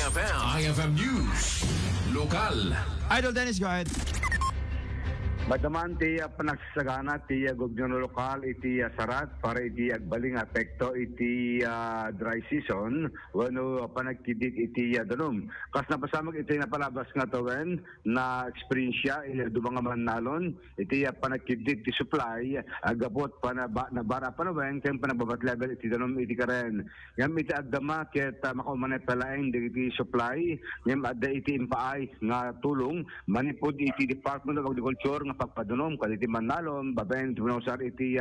IFM News. Lokal. Idol Dennis, go ahead. Badaman ti panagsagana ti gobyerno lokal iti sarat para iti agbaling apekto iti dry season wano panagkidit iti danom. Kas napasamag iti napalabas nga tawen na eksperyensya iti dumanga manalon iti panagkidit ti supply agabot na bara panawen ken panababat level iti danom iti karen. Ngam iti agdama ket makaumanay palaeng iti supply ngam adda iti impaay nga tulong manipod iti Department of Agriculture nga pagpadunom kaliti manalon babaen tinusar iti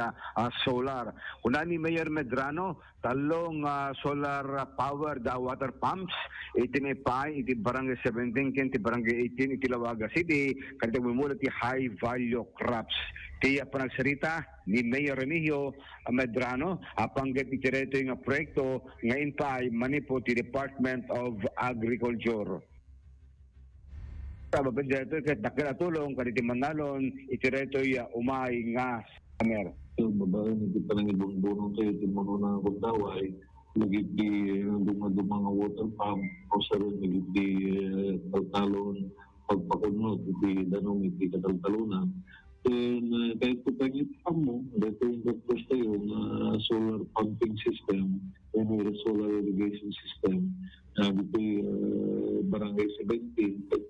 solar. Kunani Mayor Medrano talong solar powered water pumps iti mipay iti barangay 17 ken iti barangay 18 iti Lawaga City kaliti mumula iti high value crops. Ti panagsarita ni Mayor Remigio Medrano apangget iti reto nga proyekto nga impay manipod ti Department of Agriculture. Babad dito kahit nakatulong kaliti manalon itireto'y umay nga kamer. Yung babae hindi pa lang ibang bunong kayo iti mo na kundaway nagit di mga water pump o sa rin nagit di taltalon pagpakunod iti danong iti kataltalunan. And kahit ko pangit pa mo dito yung doctors tayo na solar pumping system o solar irrigation system na dito barangay 17 at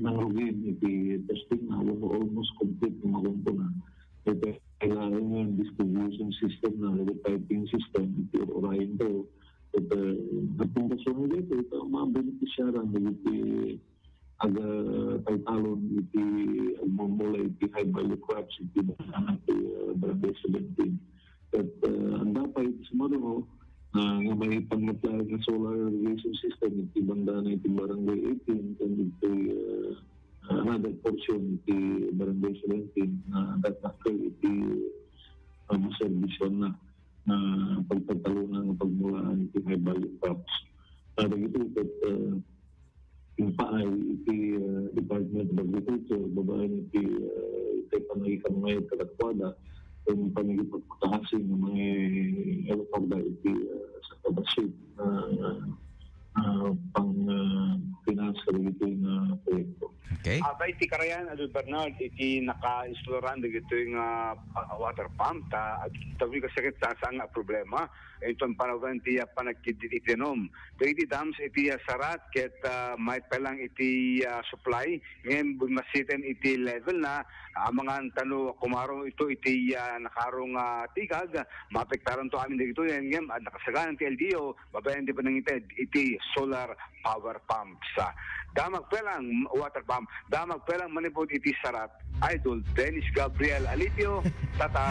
nangrugin iti testing na almost complete na makumpuna. Ito kailangan yung distribution system na piping system iti Orion daw. Ito nagpuntasyon nila ito mga beneficiaran iti aga taytalon iti agmumula iti high value crops iti barangay 17. At ang dapat iti sumaro nga may pagmatlag na solar irrigation system iti banda na iti barangay 18 and iti another portion iti barangay 17 na datakal iti servisyon na pagtatalunan ng pagmulaan iti high value crops. Para ito yung paay iti Department of Agriculture babae iti panagikamayad kalakwada yung panagipagpatahasin ng mga elokagda iti sa kabasip pang financial ito yung proyekto. Okay. Abay iti karayan Adol Bernard iti naka-instaloran dito yung water pump at tabi kasakit sa nga problema itong panawan iti panagkidit itinom. Iti dams iti sarat ket may pelang iti supply ngayon masitin iti level na mga tano kumaro ito iti nakarong tigag maapektaran to amin dito yan ngayon nakasagan iti LDO babayan di pa nangited iti solar power pumps. Damag pelang water pump, damag pelang manipod iti sarat. Idol Dennis Gabriel Alitio, Tata.